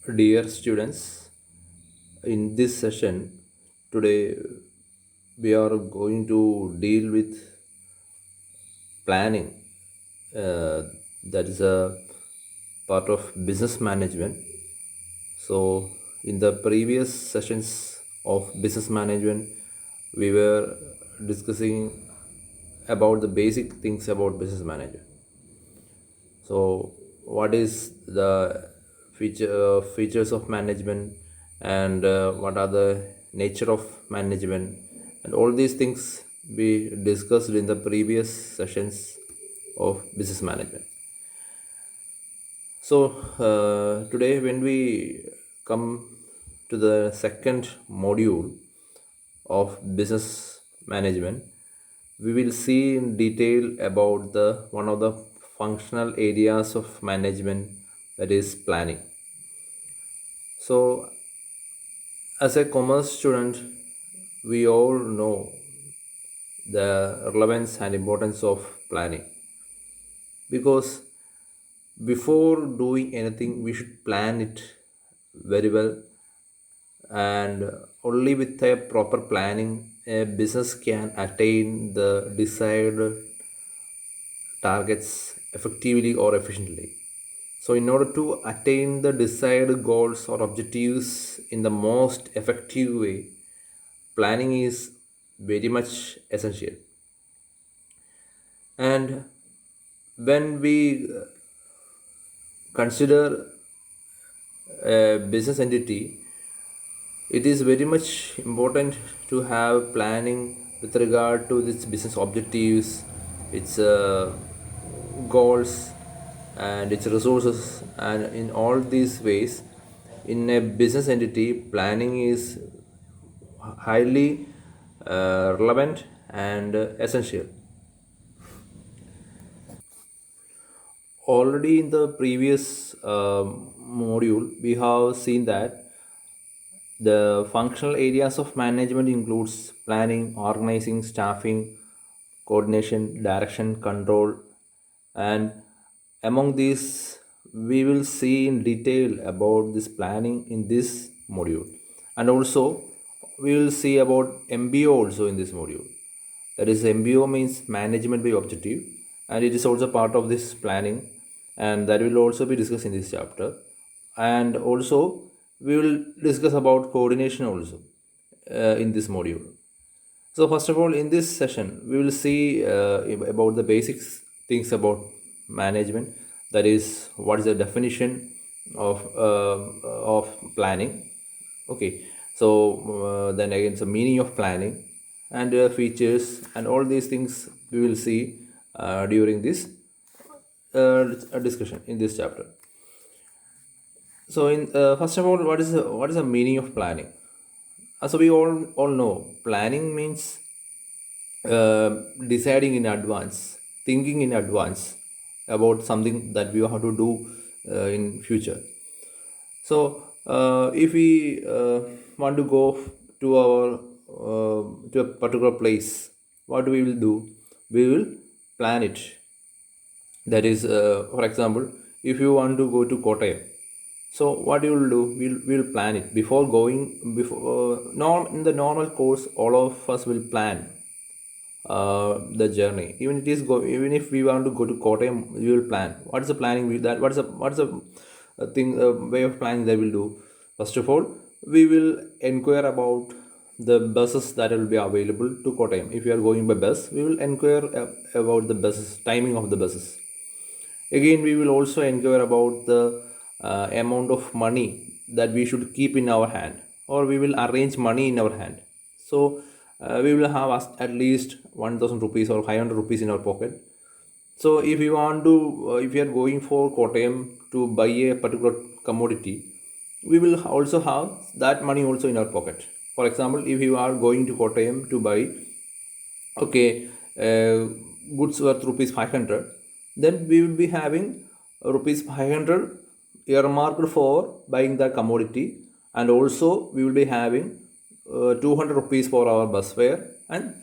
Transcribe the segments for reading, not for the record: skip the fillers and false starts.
Dear students, in this session today we are going to deal with planning. Uh, that is a part of business management. So, in the previous sessions of business management, we were discussing about the basic things about business management. So, what is the features of management, and what are the nature of management, and all these things we discussed in the previous sessions of business management. So, today when we come to the second module of business management, we will see in detail about the one of the functional areas of management, that is planning. So, as a commerce student, we all know the relevance and importance of planning, because before doing anything we should plan it very well, and only with a proper planning a business can attain the desired targets effectively or efficiently. So, in order to attain the desired goals or objectives in the most effective way, planning is very much essential. And when we consider a business entity, it is very much important to have planning with regard to its business objectives, its goals, and its resources. And in all these ways, in a business entity, planning is highly relevant and essential. Already in the previous module, we have seen that the functional areas of management includes planning, organizing, staffing, coordination, direction, control, and among these we will see in detail about this planning in this module. And also we will see about MBO also in this module. That is, MBO means management by objective, and it is also part of this planning, and that will also be discussed in this chapter. And also we will discuss about coordination also in this module. So first of all, in this session, we will see about the basics things about management. That is, what is the definition of planning? Okay, so then again, the meaning of planning and features and all these things we will see during this discussion in this chapter. So, in first of all, what is the meaning of planning? So we all know planning means deciding in advance, thinking in advance about something that we have to do in future. So if we want to go to our to a particular place, what we will do? We will plan it. That is, for example, if you want to go to Kottayam, so what you will do? We'll plan it before going. Before norm in the normal course, all of us will plan the journey. Even if we want to go to Kottayam, we will plan. What is the planning? What's the thing way of planning that we'll do? First of all, we will inquire about the buses that will be available to Kottayam. If you are going by bus, we will inquire about the buses, timing of the buses. Again, we will also inquire about the amount of money that we should keep in our hand, or we will arrange money in our hand. So we will have at least 1000 rupees or 500 rupees in our pocket. So if you want to, if you are going for Kottayam to buy a particular commodity, we will also have that money also in our pocket. For example, if you are going to Kottayam to buy, okay, goods worth rupees 500, then we will be having rupees 500 earmarked for buying the commodity, and also we will be having 200 rupees for our bus fare, and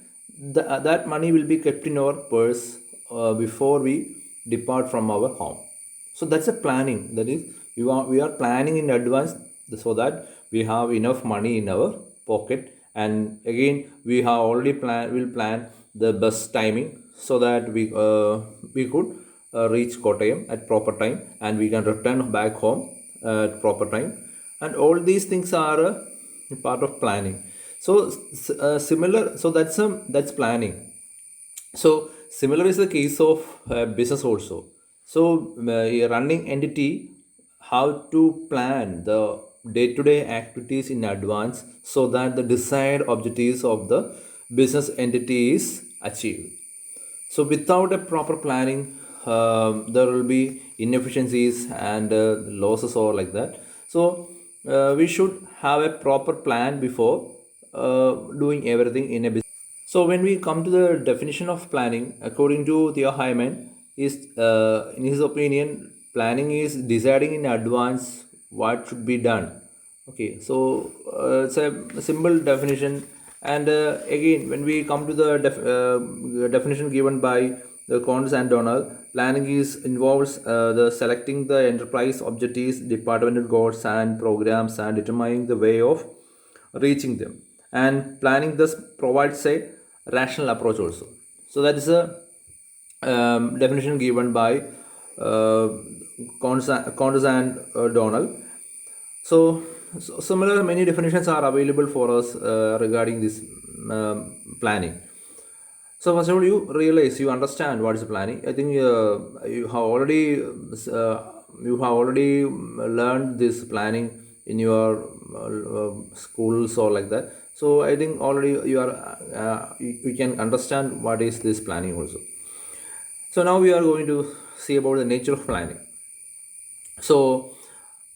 that money will be kept in our purse before we depart from our home. So that's a planning, that is We are planning in advance so that we have enough money in our pocket, and again we have already will plan the bus timing so that we could reach Kottayam at proper time, and we can return back home at proper time, and all these things are a part of planning. So similar, so that's planning. So similar is the case of business also. So a running entity how to plan the day-to-day activities in advance so that the desired objectives of the business entity is achieved. So without a proper planning, there will be inefficiencies and losses or like that. So we should have a proper plan before doing everything in a business. So when we come to the definition of planning, according to Theo Hyman, is in his opinion, planning is deciding in advance what should be done. Okay, so it's a simple definition. And again, when we come to the definition given by the Cons and Donald, planning is involves the selecting the enterprise objectives, departmental goals and programs, and determining the way of reaching them. And planning thus provides a rational approach also. So that is a definition given by Condes and Donald. So similar many definitions are available for us regarding this planning. So first of all, you understand what is planning. I think you have already learned this planning in your schools or like that. So I think already you can understand what is this planning also. So now we are going to see about the nature of planning. So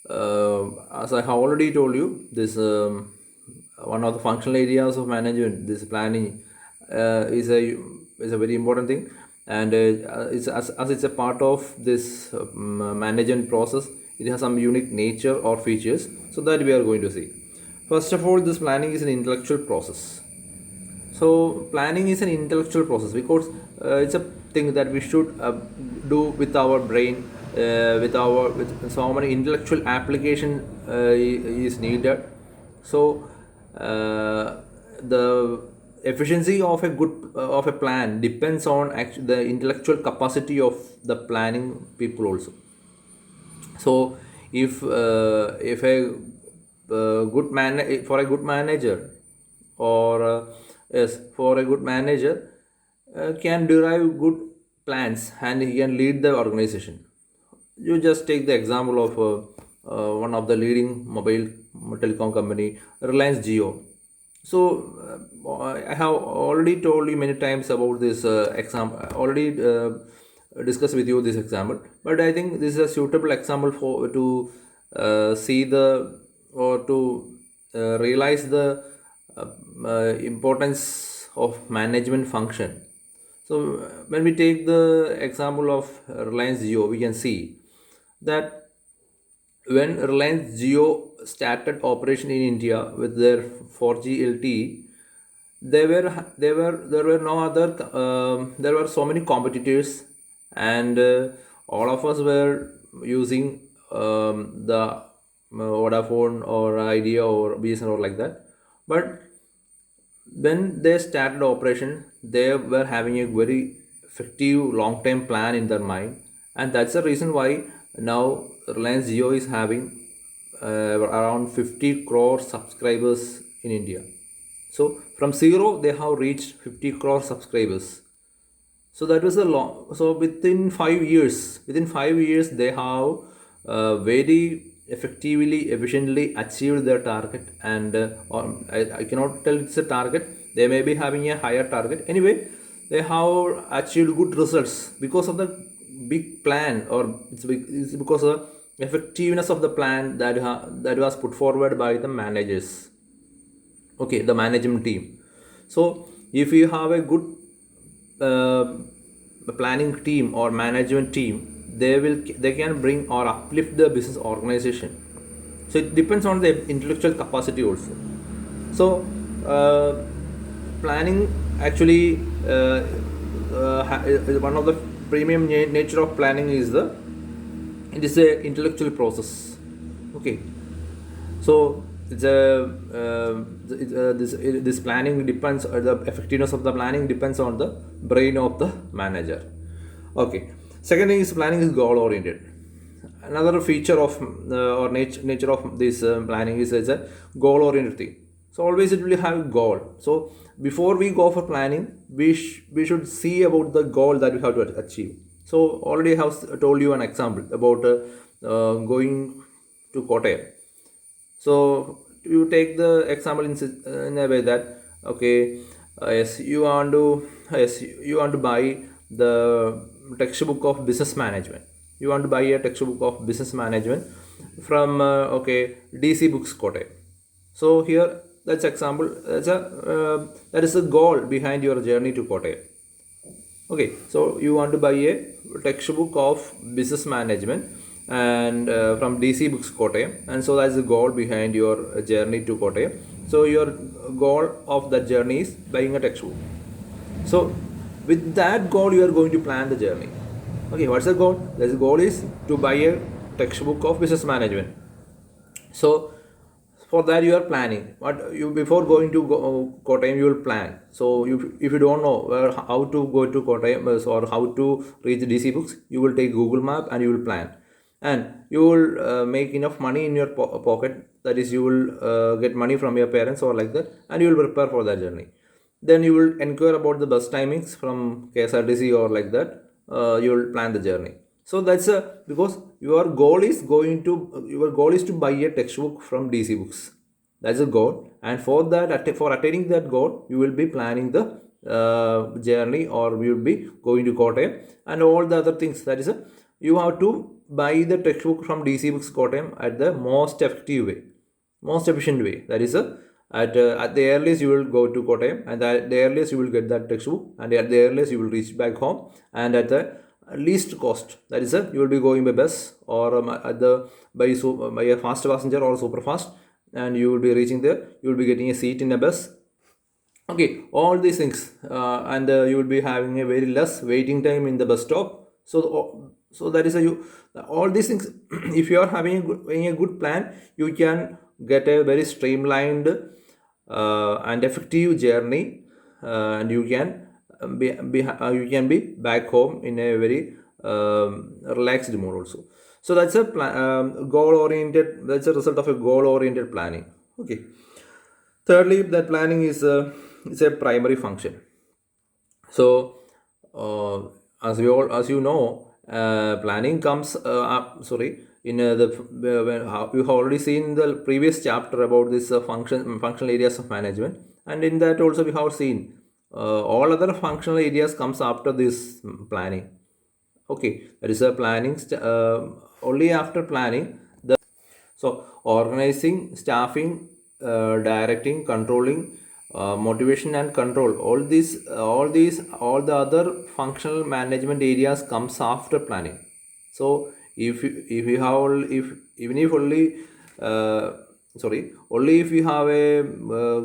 as I have already told you, this one of the functional areas of management, this planning is a very important thing, and it's as it's a part of this management process. It has some unique nature or features, so that we are going to see. First of all, this planning is an intellectual process. So planning is an intellectual process because it's a thing that we should do with our brain, with so many intellectual application is needed. So the efficiency of a good depends on the intellectual capacity of the planning people also. So if a good man for a good manager, or yes, for a good manager can derive good plans and he can lead the organization. You just take the example of one of the leading mobile telecom company, Reliance Jio. So I have already told you many times about this example. Already discussed with you this example, but I think this is a suitable example for to see the or to realize the importance of management function. So when we take the example of Reliance Jio, we can see that when Reliance Jio started operation in India with their 4G LTE, there were no other there were so many competitors, and all of us were using the Vodafone or Idea or BSNL or like that. But when they started operation, they were having a very effective long-term plan in their mind, and that's the reason why now Reliance Jio is having around 50 crore subscribers in India. So from zero, they have reached 50 crore subscribers. So that was a long. So within 5 years, they have very effectively, efficiently achieved their target. And I cannot tell it's a target. They may be having a higher target. Anyway, they have achieved good results because of the big plan, or it's because of the effectiveness of the plan that was put forward by the managers. Okay, the management team. So if you have a good uh, planning team or management team, they can bring or uplift the business organization. So it depends on the intellectual capacity also. So planning actually one of the premium nature of planning is the it is a intellectual process. Okay, so it's a this planning depends, the effectiveness of the planning depends on the brain of the manager. Okay, second thing is planning is goal oriented. Another feature of or nature of this planning is a goal oriented thing. So always it will have goal. So before we go for planning, we should see about the goal that we have to achieve. So already I have told you an example about going to Kottayam. So you take the example in a way that, okay, yes, you want to buy the textbook of business management. You want to buy a textbook of business management from okay, DC Books Kottayam. So here, that's example, that is a goal behind your journey to Kottayam. Okay, so you want to buy a textbook of business management and from DC Books Kottayam, and so that's the goal behind your journey to Kottayam. So your goal of that journey is buying a textbook. So with that goal, you are going to plan the journey. Okay, what's the goal? The goal is to buy a textbook of business management. So for that you are planning. But you, before going to Kottayam, you will plan. So if you don't know how to go to Kottayam or how to reach DC Books, you will take Google Map and you will plan, and you will make enough money in your pocket. That is, you will get money from your parents or like that, and you will prepare for that journey. Then you will inquire about the bus timings from KSRTC or like that. You will plan the journey. So that's because your goal is to buy a textbook from DC Books. That's a goal, and for attaining that goal, you will be planning the journey, or you will be going to Kottayam and all the other things. That is you have to buy the textbook from DC Books Kottayam at the most effective way, most efficient way. That is at the earliest you will go to Kottayam, and at the earliest you will get that textbook, and at the earliest you will reach back home, and at the least cost. That is you will be going by bus or by a fast passenger or super fast, and you will be reaching there. You will be getting a seat in a bus. Okay, all these things, and you will be having a very less waiting time in the bus stop. So that is all these things. If you are having a good plan, you can get a very streamlined and effective journey, and you can be back home in a very relaxed mode also. So that's a goal oriented. That's a result of a goal oriented planning. Okay. Thirdly, that planning is a primary function. So as you know, planning comes in you have already seen the previous chapter about this functional areas of management, and in that also we have seen all other functional areas comes after this planning. Okay, that is a planning only after planning. So organizing, staffing, directing, controlling, motivation and control, all the other functional management areas comes after planning. So if you have only if you have a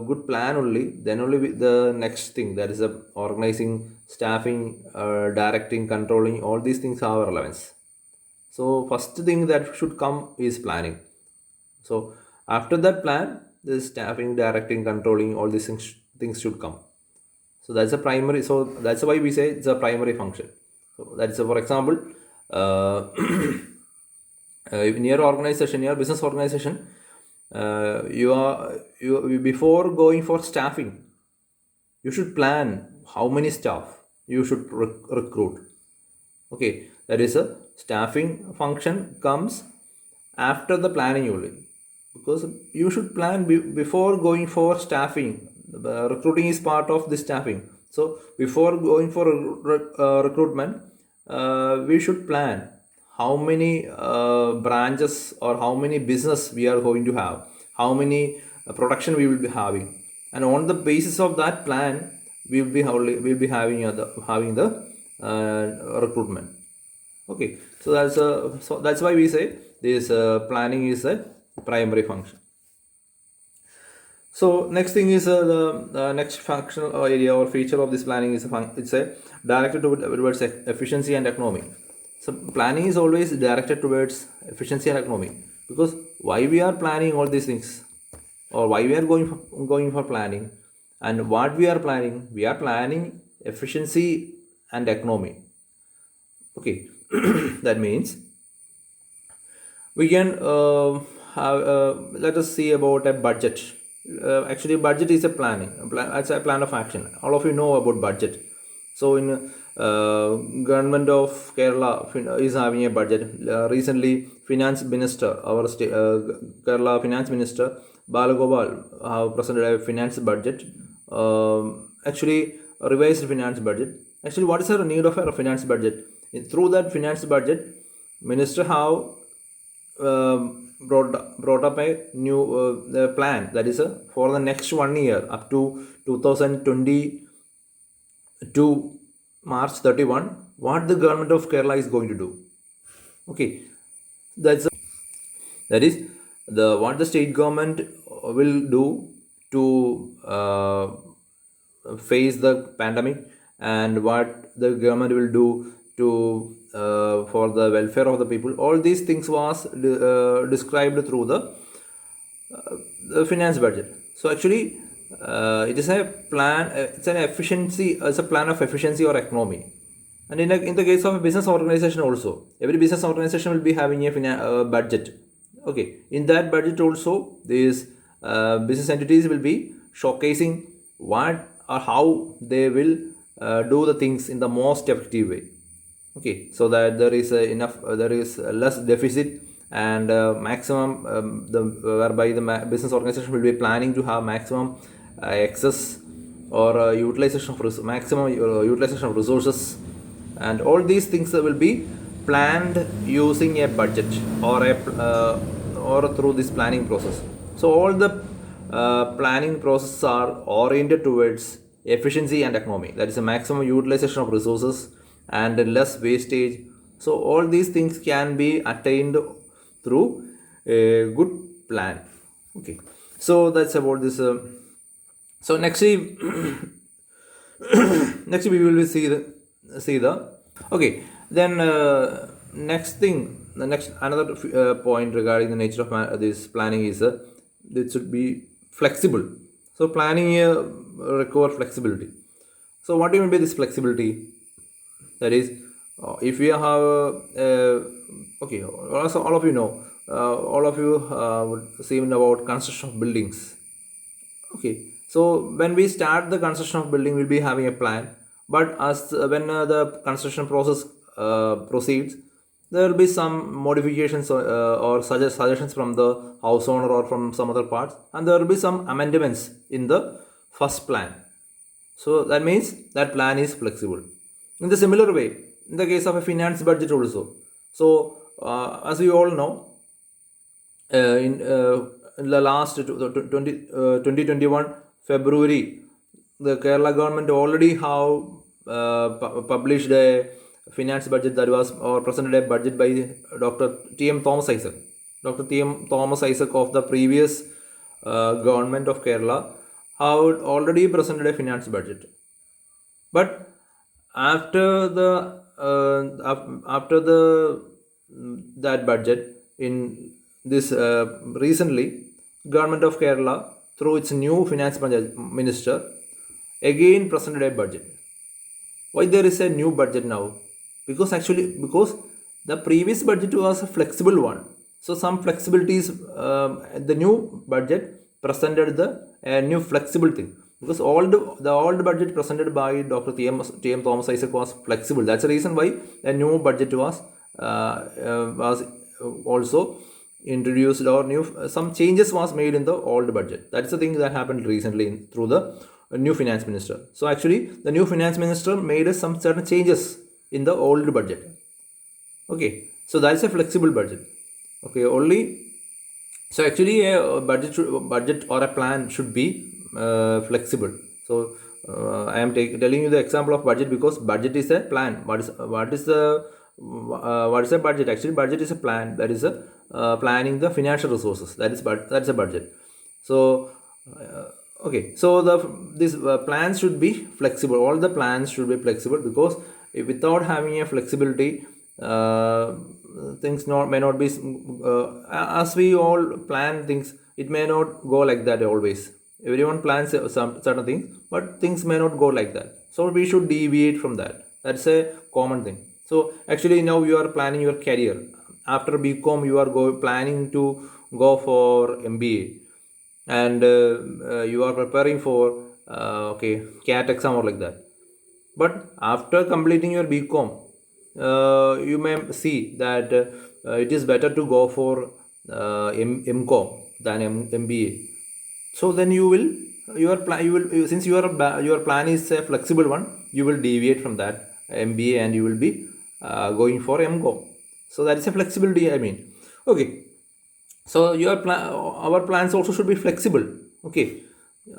good plan, only then only the next thing, that is organizing, staffing, directing, controlling, all these things have relevance. So first thing that should come is planning. So after that plan, the staffing, directing, controlling, all these things should come. So that's a primary. So that's why we say it's a primary function. So that's for example, in your organization, your business organization, you before going for staffing, you should plan how many staff you should recruit. Okay, that is a staffing function comes after the planning only, because you should plan before going for staffing. Recruiting is part of the staffing. So before going for recruitment, we should plan how many branches or how many business we are going to have, how many production we will be having, and on the basis of that plan, we will be having the recruitment. Okay, so that's why we say this planning is a primary function. So next thing is the next functional area or feature of this planning is it's a directed towards efficiency and economy. So planning is always directed towards efficiency and economy, because why we are planning all these things, or why we are going for planning, and what we are planning efficiency and economy. Okay, that means we can have, let us see about a budget. Actually, budget is a planning, it's a plan of action. All of you know about budget. So in government of Kerala is having a budget. Recently, finance minister, our Kerala finance minister Balagopal have presented a finance budget, actually revised finance budget. Actually, what is the need of a finance budget? Through that finance budget, minister have brought up a new plan, that is for the next 1 year up to 2022 March 31, what the government of Kerala is going to do. Okay, that's that is the what the state government will do to face the pandemic, and what the government will do to for the welfare of the people. All these things was described through the finance budget. So actually, it is a plan. It's an efficiency. It's a plan of efficiency or economy. And in the case of a business organization also, every business organization will be having a budget. Okay, in that budget also, these business entities will be showcasing what or how they will do the things in the most effective way. Okay, so that there is there is less deficit, and maximum whereby the business organization will be planning to have maximum excess or utilization of maximum utilization of resources, and all these things will be planned using a budget or a or through this planning process. So all the planning processes are oriented towards efficiency and economy, that is a maximum utilization of resources and less wastage. So all these things can be attained through a good plan. Okay, so that's about this. So next next we will see the okay, then next thing, the next another point regarding the nature of this planning is it should be flexible. So planning require flexibility. So what do you mean by this flexibility? That is, if you have okay, also all of you know, all of you would see about construction of buildings. Okay, so when we start the construction of building, we'll be having a plan. But as when the construction process proceeds, there will be some modifications or suggestions from the house owner or from some other parts, and there will be some amendments in the first plan. So that means that plan is flexible. In the similar way, in the case of a finance budget also. So as we all know, in the last 2021 February, the Kerala government already have published a finance budget that was or presented a budget by Dr. T.M. Thomas Isaac. Dr. T.M. Thomas Isaac of the previous government of Kerala have already presented a finance budget. But after the that budget, in this recently, government of Kerala through its new finance minister again presented a budget. Why there is a new budget now? Because the previous budget was a flexible one. So some flexibilities, the new budget presented the new flexible thing. Because the old budget presented by Dr. T.M. Thomas Isaac was flexible. That's the reason why a new budget was also introduced, or some changes was made in the old budget. That's the thing that happened recently through the new finance minister. So actually, the new finance minister made some certain changes in the old budget. Okay, so that's a flexible budget. Okay, only so actually a budget or a plan should be flexible. So I am telling you the example of budget because budget is a plan. What is a budget? Actually, budget is a plan, that is a planning the financial resources. That's a budget. So okay, so this plans should be flexible. All the plans should be flexible, because without having a flexibility, uh, things not may not be as we all plan things, it may not go like that always. Everyone plans some certain things, but things may not go like that, so we should deviate from that. That's a common thing. So actually now you are planning your career. After BCom you are planning to go for MBA, and you are preparing for okay, CAT exam or like that. But after completing your BCom, you may see that it is better to go for MCom than MBA. So then you will your plan you will since your plan is a flexible one, you will deviate from that MBA and you will be going for MCom. So that is a flexibility, I mean. Okay, so your plan, our plans also should be flexible. Okay,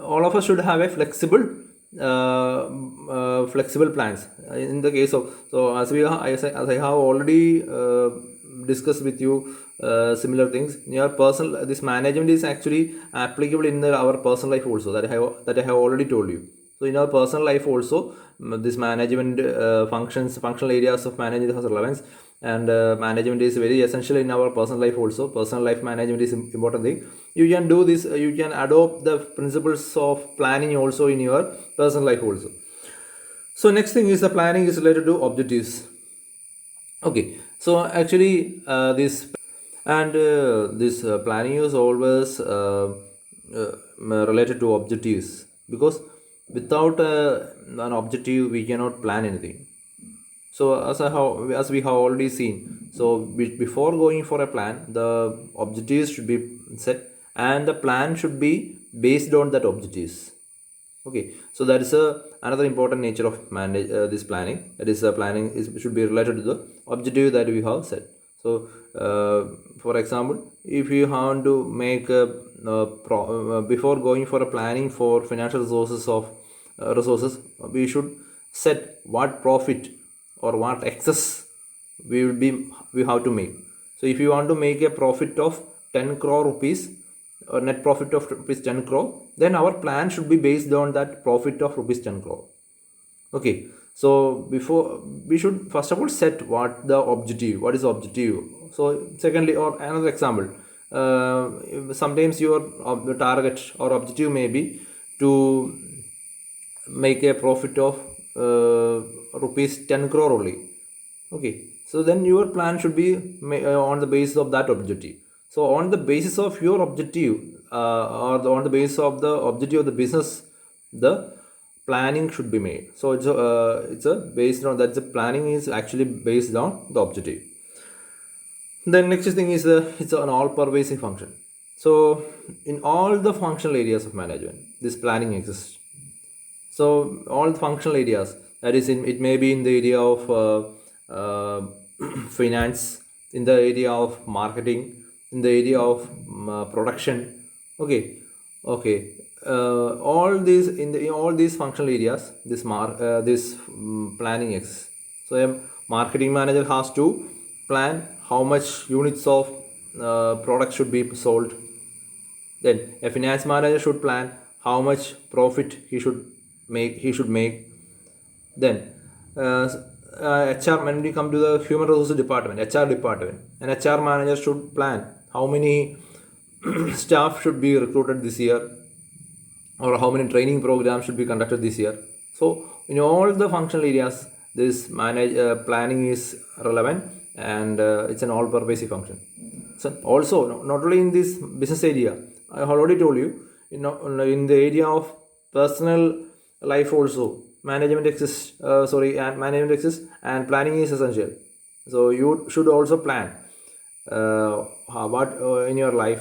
all of us should have a flexible plans. In the case of, so as I have already discussed with you similar things, your personal, this management is actually applicable in our personal life also, that I have already told you. So in our personal life also, this management functional areas of management has relevance, and management is very essential in our personal life also. Personal life management is important thing. You can do this, you can adopt the principles of planning also in your personal life also. So next thing is the planning is related to objectives. Okay, so actually this planning is always related to objectives, because without an objective we cannot plan anything. So as we have already seen, so before going for a plan, the objectives should be set and the plan should be based on that objectives. Okay, so that is another important nature of this planning. That is, planning should be related to the objective that we have set. So for example, if you want to make before going for a planning for financial resources, we should set what profit or what excess we have to make. So if you want to make a profit of 10 crore rupees or net profit of rupees 10 crore, then our plan should be based on that profit of rupees 10 crore. Okay, so before, we should first of all set what is the objective. So secondly, or another example, sometimes your target or objective may be to make a profit of rupees 10 crore only. Okay, so then your plan should be on the basis of that objective. So on the basis of your objective, on the basis of the objective of the business, the planning should be made. So it's a based on that, the planning is actually based on the objective. Then next thing is it's an all pervasive function. So in all the functional areas of management, this planning exists. So all the functional areas, that is, it may be in the area of finance, in the area of marketing, in the area of production. Okay, okay. All these in all these functional areas, this planning exists. So a marketing manager has to plan how much units of product should be sold. Then a finance manager should plan how much profit he should make. Then HR, when we come to the human resources department, HR department, an HR manager should plan how many staff should be recruited this year, or how many training programs should be conducted this year. So in all the functional areas, this planning is relevant, and it's an all-pervasive function. So also, not only in this business area, I have already told you, in the area of personal life also, management exists. And management exists, and planning is essential. So you should also plan what in your life,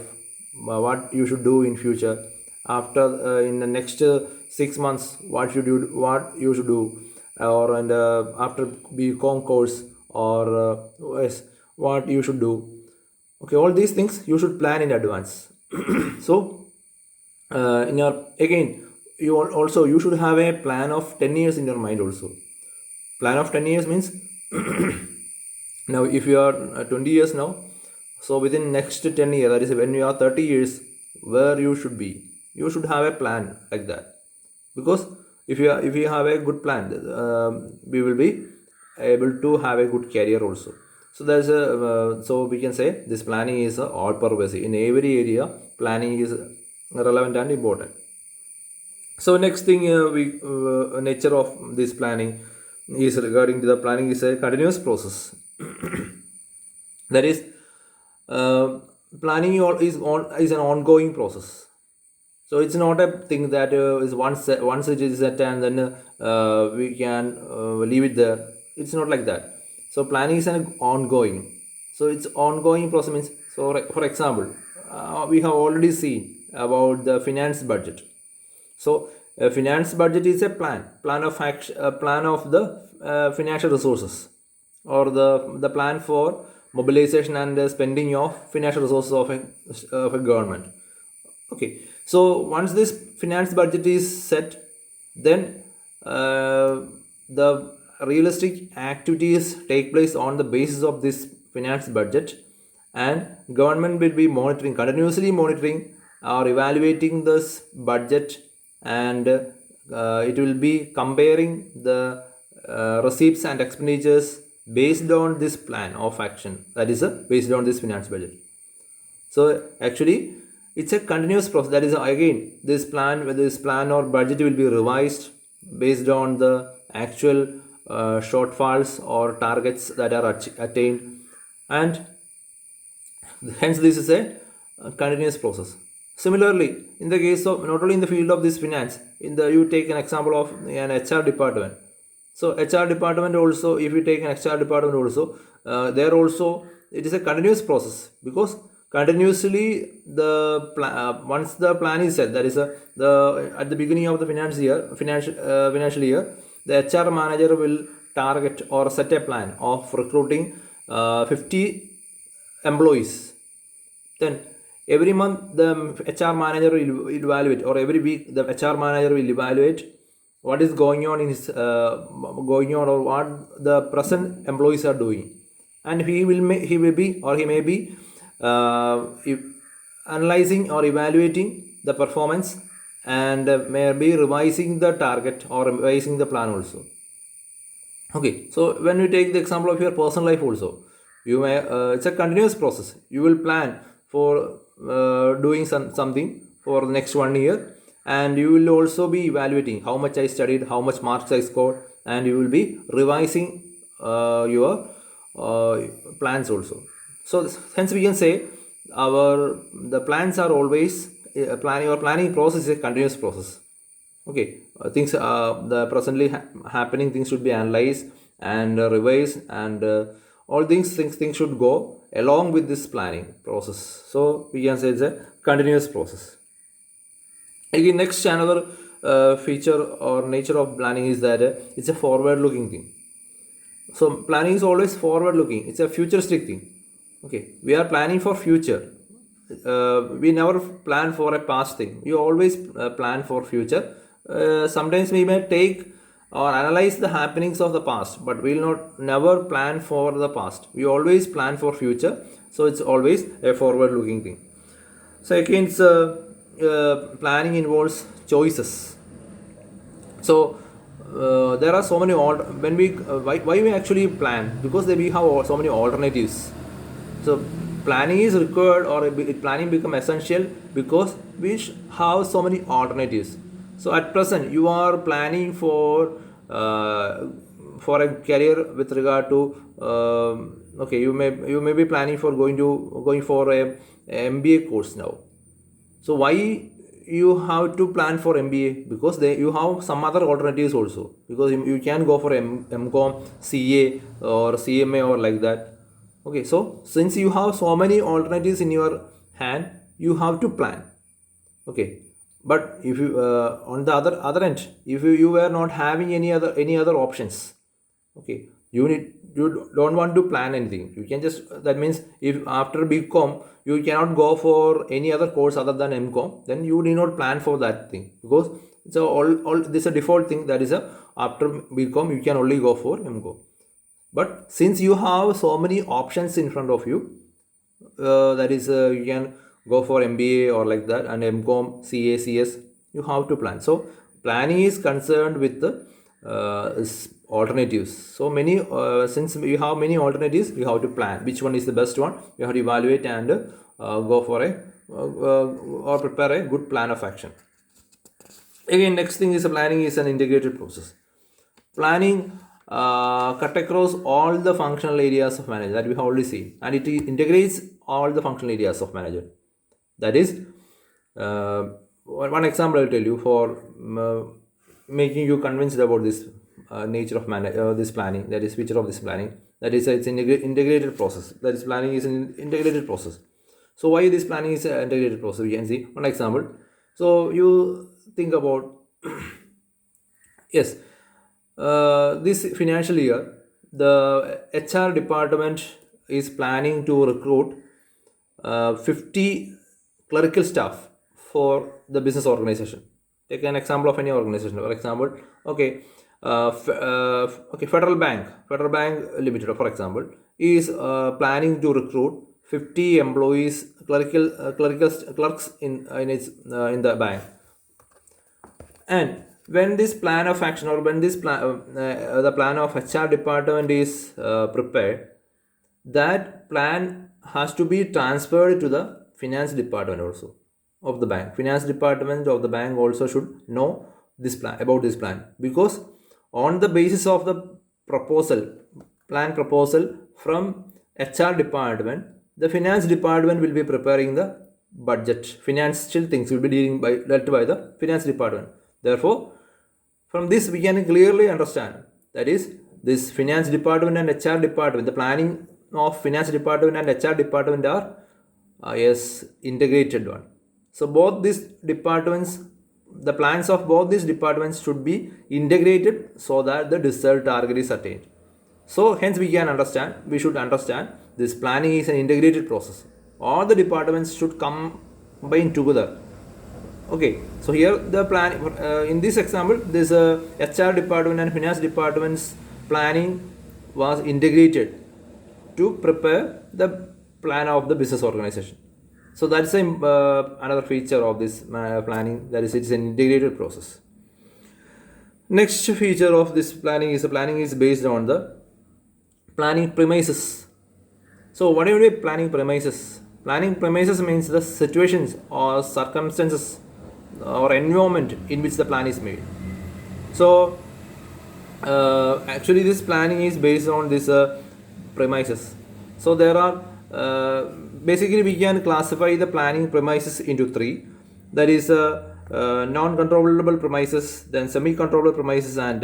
what you should do in future. After in the next 6 months, what you should do, or and after BCom course, or yes, what you should do. Okay, all these things you should plan in advance. So in your, again, you should have a plan of 10 years in your mind also. Plan of 10 years means now if you are 20 years now, so within next 10 years, that is when you are 30 years, where you should be, you should have a plan like that. Because if you have a good plan, we will be able to have a good career also. So so we can say this planning is all purpose. In every area, planning is relevant and important. So next thing, we nature of this planning is regarding to the planning is a continuous process. That is, uh, planning is an ongoing process. So it's not a thing that is once it is set and then we can leave it there. It's not like that. So planning is an ongoing. So it's ongoing process means, so for example, we have already seen about the finance budget. So a finance budget is a plan of action, a plan of the financial resources, or the plan for mobilization and spending of financial resources of a government. Okay, so once this finance budget is set, then the realistic activities take place on the basis of this finance budget, and government will be continuously monitoring or evaluating this budget, and it will be comparing the receipts and expenditures based on this plan of action, that is based on this finance budget. So actually it's a continuous process. That is again, this plan or budget will be revised based on the actual shortfalls or targets that are attained, and hence this is a continuous process. Similarly, in the case of not only in the field of this finance, you take an example of an HR department. So HR department also, if you take an HR department also, there also it is a continuous process, because continuously once the plan is set, that is the at the beginning of the financial year, the HR manager will target or set a plan of recruiting 50 employees. Then every month the HR manager will evaluate, or every week the HR manager will evaluate what is going on or what the present employees are doing, and he may be analyzing or evaluating the performance, and may be revising the target or revising the plan also. Okay, so when we take the example of your personal life also, you may it's a continuous process. You will plan for doing something for the next 1 year, and you will also be evaluating how much I studied, how much marks I scored, and you will be revising your plans also. So hence we can say the plans are always planning process is a continuous process. Okay, things the presently happening things should be analyzed and revised, and all things should go along with this planning process. So we can say it's a continuous process. Again, next another feature or nature of planning is that it's a forward looking thing. So planning is always forward looking. It's a futuristic thing. Okay, we are planning for future. We never plan for a past thing. We always plan for future. Sometimes we may take or analyze the happenings of the past, but we will never plan for the past. We always plan for future. So it's always a forward looking thing. So again, planning involves choices. So there are so many when we why we actually plan, because we have so many alternatives. So planning is required, or planning become essential because we have so many alternatives. So at present you are planning for a career with regard to okay, you may be planning for going for a MBA course now. So why you have to plan for MBA? Because you have some other alternatives also, because you can go for MCOM, CA or CMA or like that. Okay, so since you have so many alternatives in your hand, you have to plan. Okay, but if you on the other end, if you were not having any other options, okay, you don't want to plan anything. You can just, that means if after BCom you cannot go for any other course other than MCOM, then you need not plan for that thing, because it's all this is a default thing, that is after BCom you can only go for MCOM. But since you have so many options in front of you, that is you can go for MBA or like that, and MCOM, CA, CS, you have to plan. So planning is concerned with alternatives. So many, since we have many alternatives, we have to plan which one is the best one. We have to evaluate and go for a or prepare a good plan of action. Again, next thing is planning is an integrated process. Planning cut across all the functional areas of management that we have already seen, and it integrates all the functional areas of management. That is, one example I'll tell you for making you convinced about this nature of this planning. That is feature of this planning. That is, it's an integrated process. That is, planning is an integrated process. So why this planning is an integrated process? We can see one example. So you think about yes, this financial year, the HR department is planning to recruit 50 clerical staff for the business organization. Take an example of any organization. For example, okay, Federal Bank Limited, for example, is planning to recruit 50 employees, clerks in the bank. And when this plan of action, or when this the plan of HR department is prepared, that plan has to be transferred to the finance department also of the bank. Finance department of the bank also should know this plan, about this plan, because on the basis of the plan proposal from HR department, the finance department will be preparing the budget. Financial things will be dealt by the finance department. Therefore, from this we can clearly understand, that is, this finance department and HR department, the planning of finance department and HR department are yes, integrated one. So both these departments, the plans of both these departments should be integrated so that the desired target is attained. So hence we should understand this planning is an integrated process. All the departments should combine together. Okay, so here the plan in this example, this HR department and finance department's planning was integrated to prepare the plan of the business organization. So that's another feature of this planning, that is, it's an integrated process. Next feature of this planning is the planning is based on the planning premises. So what do you mean planning premises? Planning premises means the situations or circumstances or environment in which the plan is made. So actually this planning is based on this premises. So there are basically we can classify the planning premises into three. That is non-controllable premises, then semi-controllable premises, and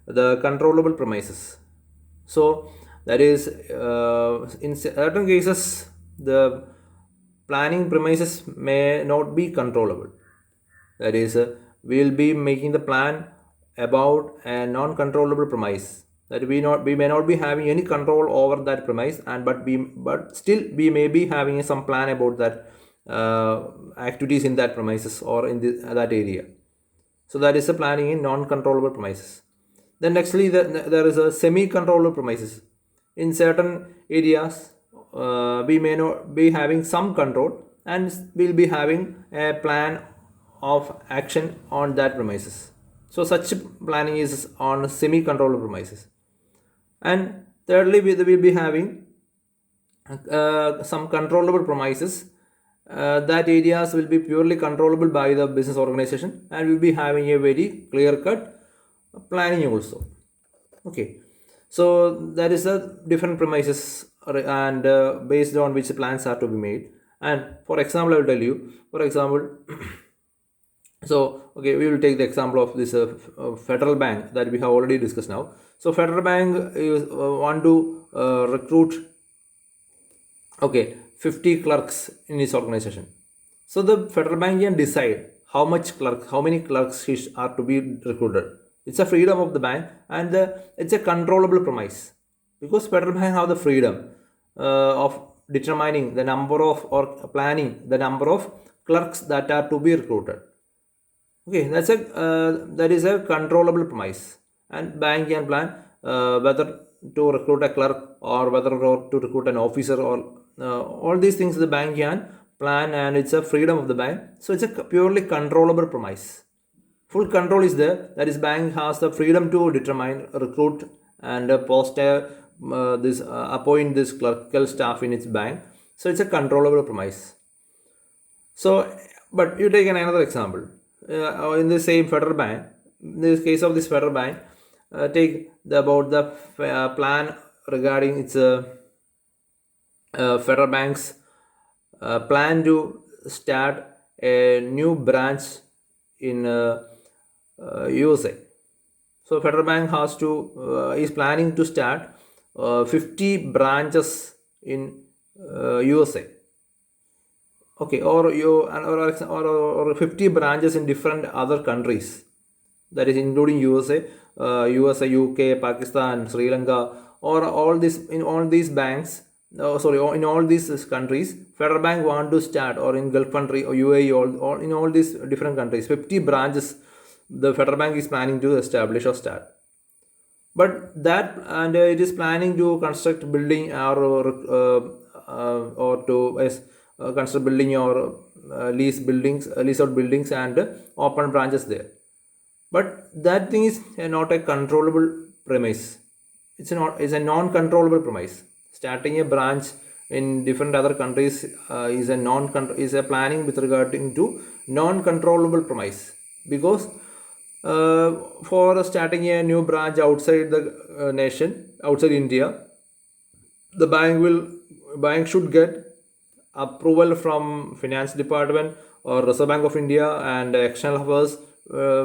the controllable premises. So that is in certain cases the planning premises may not be controllable. That is, we will be making the plan about a non-controllable premise, that we may not be having any control over that premise, and but still we may be having some plan about that activities in that premises or in that area. So that is a planning in non-controllable premises. Then nextly there is a semi-controllable premises. In certain areas we may not be having some control, and we'll be having a plan of action on that premises. So such planning is on semi-controllable premises. And thirdly, we will be having some controllable premises. That areas will be purely controllable by the business organization, and will be having a very clear-cut planning also. Okay, so that is a different premises, and based on which plans are to be made. And for example, I will tell you. For example. So, okay, we will take the example of this Federal Bank that we have already discussed now. So, Federal Bank want to recruit, okay, 50 clerks in its organization. So, the Federal Bank can decide how many clerks are to be recruited. It's a freedom of the bank, and it's a controllable premise, because Federal Bank have the freedom of determining the number of, or planning the number of clerks that are to be recruited. Okay, that is a controllable premise, and bank can plan whether to recruit a clerk or whether to recruit an officer, or all these things the bank can plan, and it's a freedom of the bank. So it's a purely controllable premise. Full control is there. That is, bank has the freedom to determine, recruit, and appoint this clerical staff in its bank. So it's a controllable premise. So, but you take another example. In the same federal bank, in this case of this federal bank, take about the plan regarding its federal bank's plan to start a new branch in USA. So Federal Bank is planning to start 50 branches in USA. Okay, or 50 branches in different other countries. That is including USA, UK, Pakistan, Sri Lanka, or in all these banks. In all these countries, Federal Bank want to start, or in Gulf country or UAE, or in all these different countries, 50 branches the Federal Bank is planning to establish or start. But it is planning to construct building construct building or lease out buildings and open branches there. But that thing is not a controllable premise. It's a non-controllable premise. Starting a branch in different other countries is a planning with regarding to non-controllable premise, because for starting a new branch outside the nation, outside India, the bank should get approval from Finance Department or Reserve Bank of India and External Affairs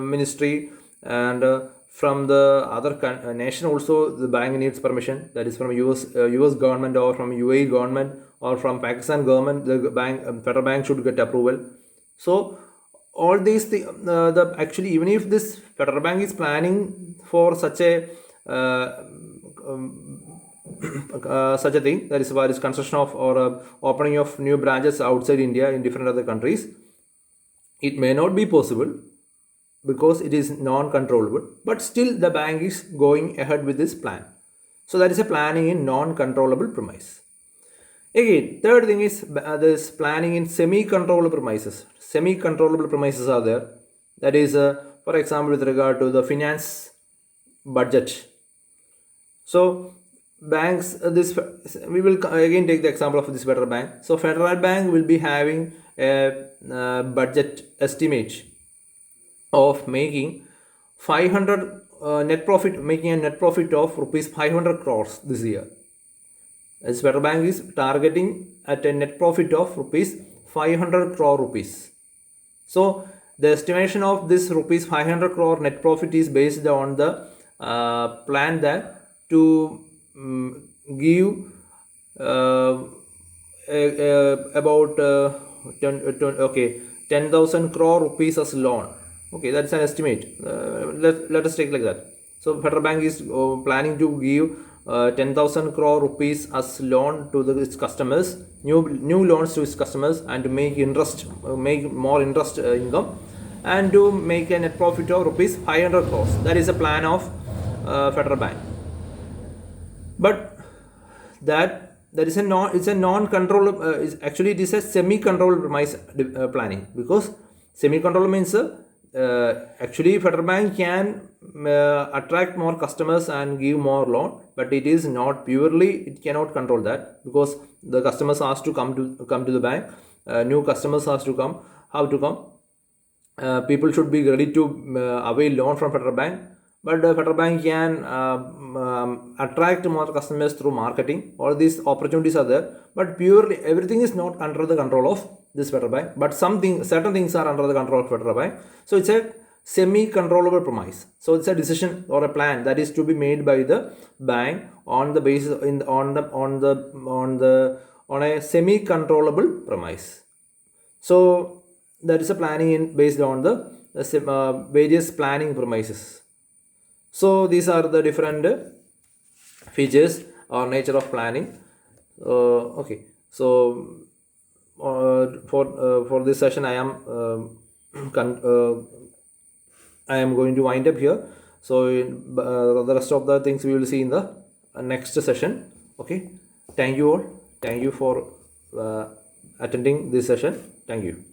Ministry, and from the other nation also the bank needs permission. That is from US government, or from UAE government, or from Pakistan government. The Federal Bank should get approval. So all these things, actually, even if this Federal Bank is planning for such a thing, that is what is construction of or opening of new branches outside India in different other countries, it may not be possible because it is non-controllable, but still the bank is going ahead with this plan. So that is a planning in non-controllable premise. Again, third thing is this planning in semi-controllable premises. Semi-controllable premises are there. That is, for example, with regard to the finance budget. So banks, we will again take the example of this Federal Bank. So Federal Bank will be having a budget estimate of making 500 net profit, making a net profit of rupees 500 crores this year. As Federal Bank is targeting at a net profit of rupees 500 crore rupees. So the estimation of this rupees 500 crore net profit is based on the plan that to give about 10,000 crore rupees as loan. Okay, that's an estimate. Let us take like that. So Federal Bank is planning to give 10,000 crore rupees as loan to its customers, new loans to its customers, and to make more interest income, and to make a net profit of rupees 500 crores. That is a plan of Federal Bank. But it's a non-controllable. Actually, it is a semi-controllable premise planning, because semi-controllable means actually Federal Bank can attract more customers and give more loan, but it is not purely, it cannot control that, because the customers has to come to the bank, new customers have to come. People should be ready to avail loan from Federal Bank, but the Federal Bank can attract more customers through marketing. All these opportunities are there, but purely everything is not under the control of this Federal Bank, but certain things are under the control of Federal Bank. So it's a semi-controllable premise. So it's a decision or a plan that is to be made by the bank on the basis on a semi-controllable premise. So that is a planning based on the various planning premises. So these are the different features or nature of planning. Okay, so for this session, I am going to wind up here. So the rest of the things we will see in the next session. Okay, thank you all. Thank you for attending this session. Thank you.